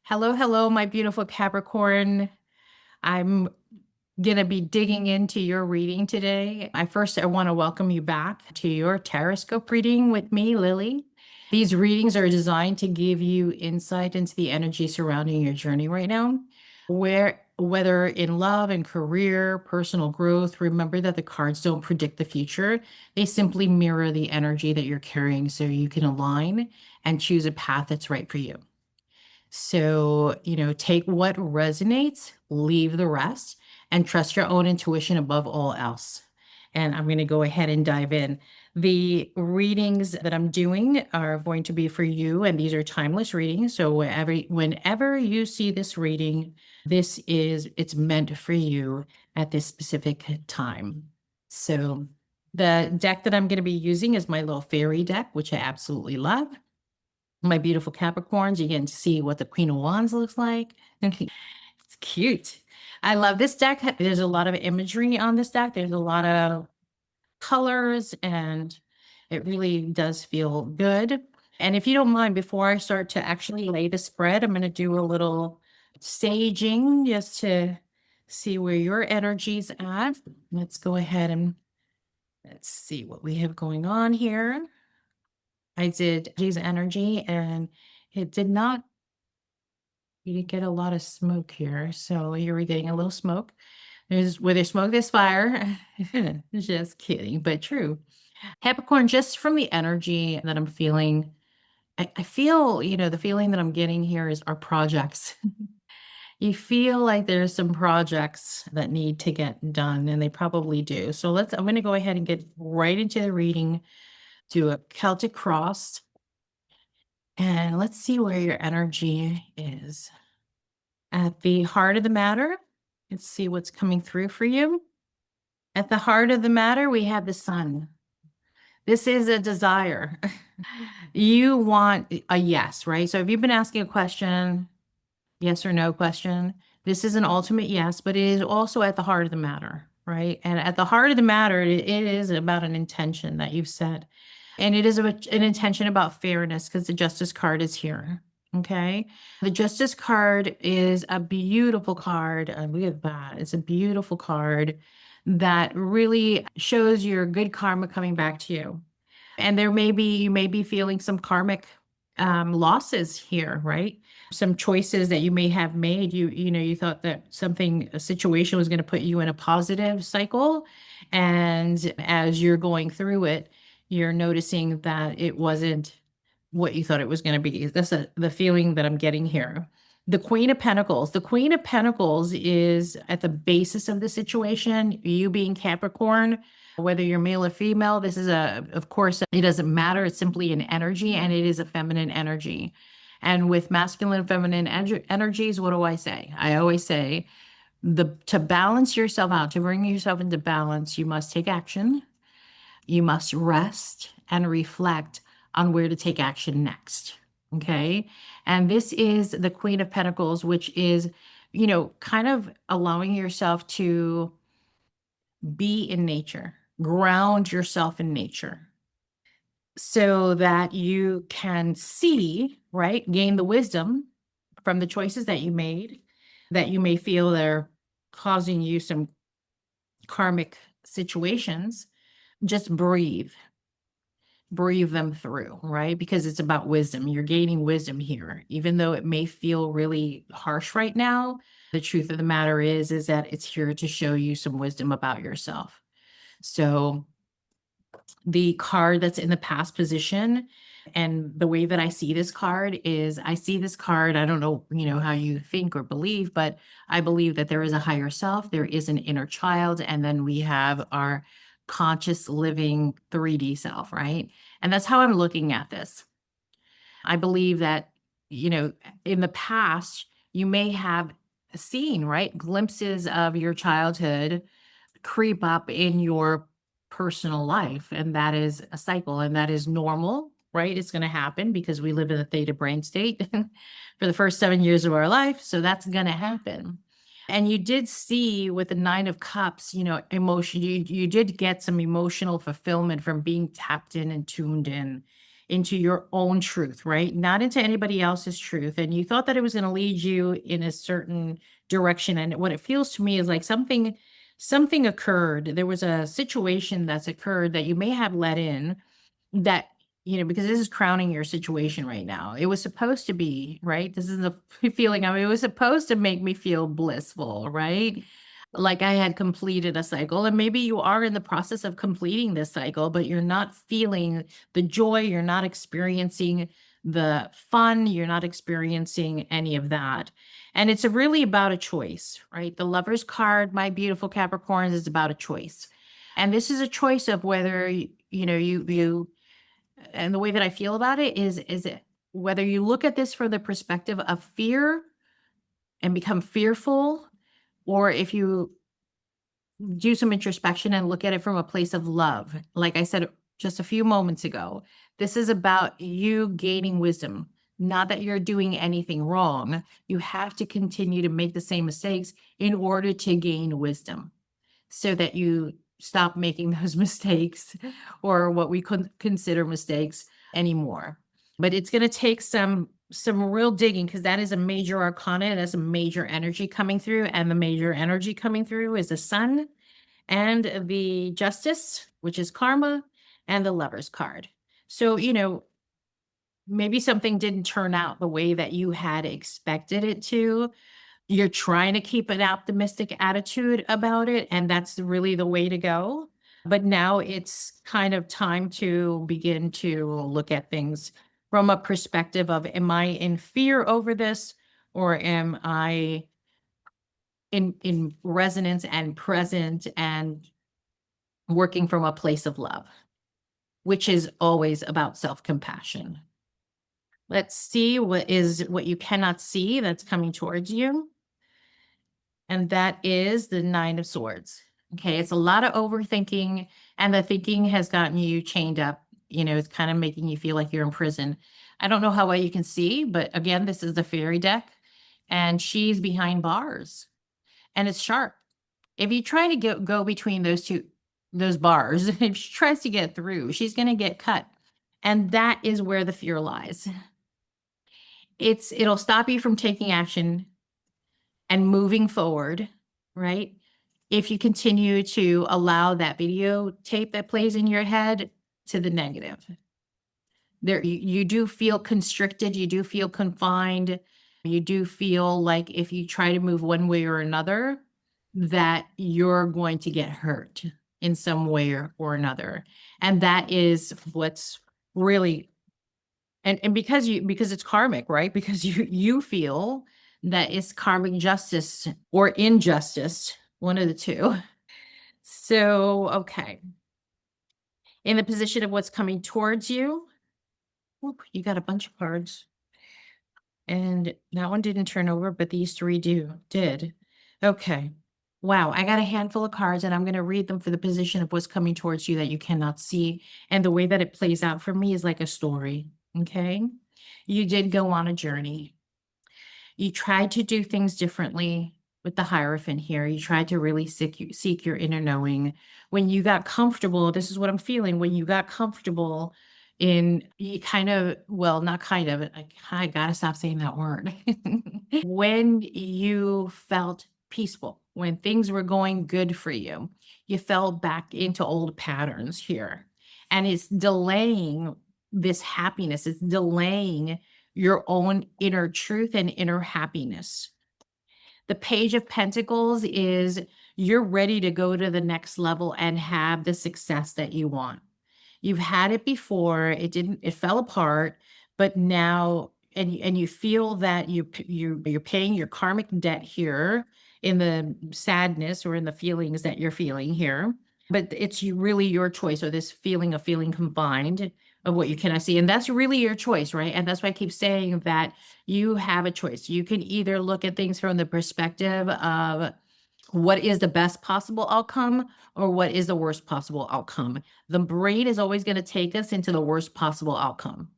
Hello, hello, my beautiful Capricorn. I'm going to be digging into your reading today. I want to welcome you back to your Taroscope reading with me, Lily. These readings are designed to give you insight into the energy surrounding your journey right now. Whether in love and career, personal growth, remember that the cards don't predict the future. They simply mirror the energy that you're carrying so you can align and choose a path that's right for you. So, take what resonates, leave the rest, and trust your own intuition above all else. And I'm going to go ahead and dive in. The readings that I'm doing are going to be for you, and these are timeless readings. So whenever you see this reading, it's meant for you at this specific time. So the deck that I'm going to be using is my little fairy deck, which I absolutely love. My beautiful Capricorns, you get to see what the Queen of Wands looks like. It's cute. I love this deck. There's a lot of imagery on this deck. There's a lot of colors, and it really does feel good. And if you don't mind, before I start to actually lay the spread, I'm going to do a little staging just to see where your energy's at. Let's go ahead and let's see what we have going on here. I did G's energy, and it did not. You did get a lot of smoke here, so you were getting a little smoke. Where there's smoke, there's fire. Just kidding, but true. Capricorn, just from the energy that I'm feeling, I feel, the feeling that I'm getting here is our projects. You feel like there's some projects that need to get done, and they probably do. So I'm going to go ahead and get right into the reading, do a Celtic cross, and let's see where your energy is. At the heart of the matter, let's see what's coming through for you. At the heart of the matter, we have the sun. This is a desire. You want a yes, right? So if you've been asking a question, yes or no question, this is an ultimate yes, but it is also at the heart of the matter, right? And at the heart of the matter, it is about an intention that you've set. And it is an intention about fairness because the justice card is here. Okay. The justice card is a beautiful card. Look at that. It's a beautiful card that really shows your good karma coming back to you. And you may be feeling some karmic losses here, right? Some choices that you may have made. You thought that a situation was going to put you in a positive cycle. And as you're going through it, you're noticing that it wasn't what you thought it was going to be. That's the feeling that I'm getting here. The Queen of Pentacles. The Queen of Pentacles is at the basis of the situation. You being Capricorn, whether you're male or female, of course, it doesn't matter. It's simply an energy, and it is a feminine energy. And with masculine and feminine energies, what do I say? I always say to balance yourself out, to bring yourself into balance, you must take action. You must rest and reflect on where to take action next. Okay. And this is the Queen of Pentacles, which is, kind of allowing yourself to be in nature, ground yourself in nature so that you can see, right? Gain the wisdom from the choices that you made that you may feel they're causing you some karmic situations. Just breathe them through, right? Because it's about wisdom. You're gaining wisdom here. Even though it may feel really harsh right now, the truth of the matter is that it's here to show you some wisdom about yourself. So the card that's in the past position, and the way that I see this card is I see this card, I don't know, how you think or believe, but I believe that there is a higher self, there is an inner child, and then we have our conscious living 3D self, right? And that's how I'm looking at this. I believe that, in the past, you may have seen, right, glimpses of your childhood creep up in your personal life. And that is a cycle, and that is normal, right? It's going to happen because we live in the theta brain state for the first 7 years of our life. So that's going to happen. And you did see with the Nine of Cups, emotion, you did get some emotional fulfillment from being tapped in and tuned in. into your own truth, right? Not into anybody else's truth. And you thought that it was going to lead you in a certain direction. And what it feels to me is like something occurred. There was a situation that's occurred that you may have let in that, because this is crowning your situation right now. It was supposed to be, right? This is the feeling it was supposed to make me feel blissful, right? Like I had completed a cycle, and maybe you are in the process of completing this cycle, but you're not feeling the joy, you're not experiencing the fun, you're not experiencing any of that. And it's really about a choice, right? The Lover's card, my beautiful Capricorns, is about a choice. And this is a choice of whether you and the way that I feel about it is it whether you look at this from the perspective of fear and become fearful, or if you do some introspection and look at it from a place of love. Like I said just a few moments ago, this is about you gaining wisdom. Not that you're doing anything wrong. You have to continue to make the same mistakes in order to gain wisdom, so that you stop making those mistakes, or what we could consider mistakes, anymore. But it's going to take some real digging, because that is a major arcana, and that's a major energy coming through, and the major energy coming through is the sun and the justice, which is karma, and the Lover's card. So, maybe something didn't turn out the way that you had expected it to. You're trying to keep an optimistic attitude about it, and that's really the way to go. But now it's kind of time to begin to look at things from a perspective of, am I in fear over this, or am I in resonance and present and working from a place of love, which is always about self-compassion. Let's see what you cannot see that's coming towards you. And that is the Nine of Swords. Okay, it's a lot of overthinking, and the thinking has gotten you chained up. It's kind of making you feel like you're in prison. I don't know how well you can see, but again, this is the fairy deck, and she's behind bars, and it's sharp. If you try to go between those bars, if she tries to get through, she's going to get cut. And that is where the fear lies. It'll stop you from taking action and moving forward, right? If you continue to allow that videotape that plays in your head to the negative. You do feel constricted, you do feel confined, you do feel like if you try to move one way or another, that you're going to get hurt in some way or another. And that is what's really, and because it's karmic, right? Because you feel that it's karmic justice or injustice, one of the two. So, okay. In the position of what's coming towards you, whoop, you got a bunch of cards. And that one didn't turn over, but these three did. Okay. Wow, I got a handful of cards, and I'm going to read them for the position of what's coming towards you that you cannot see. And the way that it plays out for me is like a story. Okay. You did go on a journey. You tried to do things differently with the Hierophant here. You tried to really seek your inner knowing. When you got comfortable, this is what I'm feeling. When you got comfortable you kind of, well, not kind of, I gotta stop saying that word. When you felt peaceful, when things were going good for you, you fell back into old patterns here. And it's delaying this happiness. It's delaying your own inner truth and inner happiness. The Page of Pentacles is you're ready to go to the next level and have the success that you want. You've had it before, it fell apart, but now, and you feel that you're paying your karmic debt here in the sadness or in the feelings that you're feeling here. But it's really your choice, or this feeling of feeling combined of what you cannot see. And that's really your choice, right? And that's why I keep saying that you have a choice. You can either look at things from the perspective of what is the best possible outcome, or what is the worst possible outcome. The brain is always going to take us into the worst possible outcome.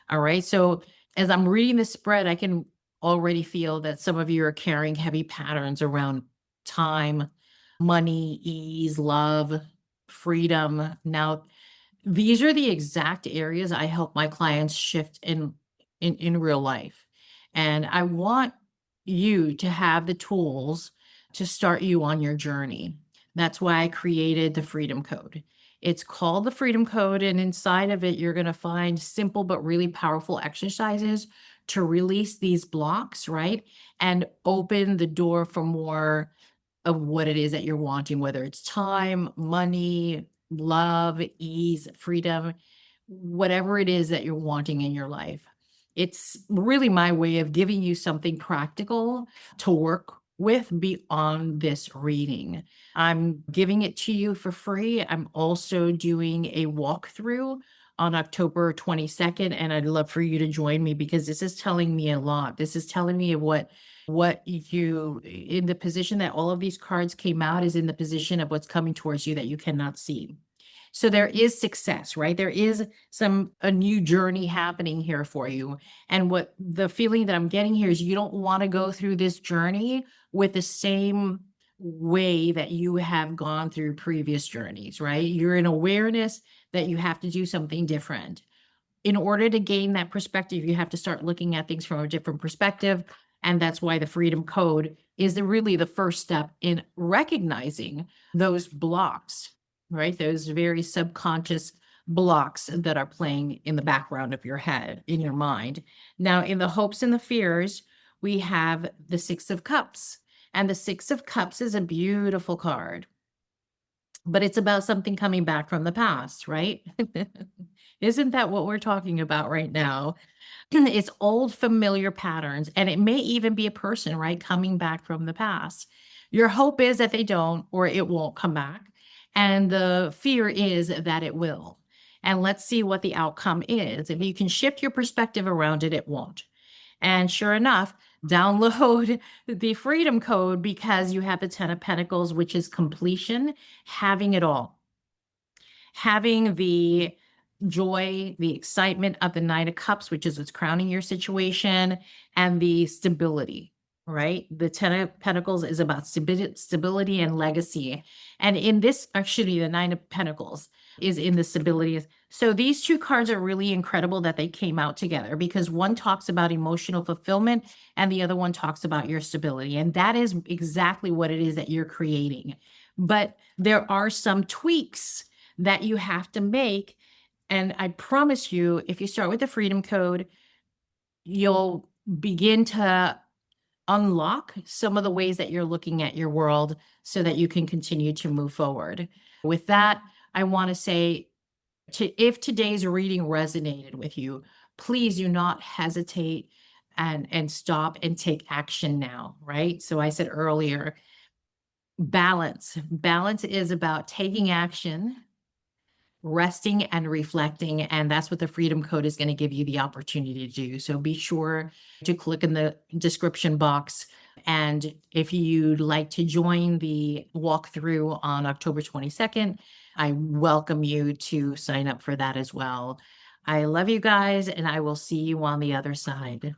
All right. So as I'm reading this spread, I can already feel that some of you are carrying heavy patterns around time, money, ease, love, freedom. Now, These are the exact areas I help my clients shift in real life. And I want you to have the tools to start you on your journey. That's why I created the Freedom Code. It's called the Freedom Code, and inside of it, you're going to find simple but really powerful exercises to release these blocks, right? And open the door for more of what it is that you're wanting, whether it's time, money, love, ease, freedom, whatever it is that you're wanting in your life. It's really my way of giving you something practical to work with beyond this reading. I'm giving it to you for free. I'm also doing a walkthrough on October 22nd, and I'd love for you to join me because this is telling me a lot. This is telling me of what you in the position that all of these cards came out is in the position of what's coming towards you that you cannot see. So there is success, right? There is a new journey happening here for you. And what the feeling that I'm getting here is you don't want to go through this journey with the same way that you have gone through previous journeys, right? You're in awareness that you have to do something different. In order to gain that perspective, you have to start looking at things from a different perspective. And that's why the Freedom Code is really the first step in recognizing those blocks, right? Those very subconscious blocks that are playing in the background of your head, in your mind. Now, in the hopes and the fears, we have the Six of Cups. And the Six of Cups is a beautiful card, but it's about something coming back from the past, right? Isn't that what we're talking about right now? It's old familiar patterns, and it may even be a person, right, coming back from the past. Your hope is that they don't or it won't come back, and the fear is that it will. And let's see what the outcome is. If you can shift your perspective around it, it won't. And sure enough, download the Freedom Code because you have the 10 of Pentacles, which is completion, having it all, having the joy, the excitement of the Nine of Cups, which is what's crowning your situation, and the stability, right? The Ten of Pentacles is about stability and legacy. And in this, actually, the Nine of Pentacles is in the stability. So these two cards are really incredible that they came out together because one talks about emotional fulfillment and the other one talks about your stability. And that is exactly what it is that you're creating. But there are some tweaks that you have to make. And I promise you, if you start with the Freedom Code, you'll begin to unlock some of the ways that you're looking at your world so that you can continue to move forward. With that, I want to say if today's reading resonated with you, please do not hesitate and stop and take action now, right? So I said earlier, balance. Balance is about taking action, resting and reflecting, and that's what the Freedom Code is going to give you the opportunity to do. So be sure to click in the description box, and if you'd like to join the walkthrough on October 22nd, I welcome you to sign up for that as well. I love you guys, and I will see you on the other side.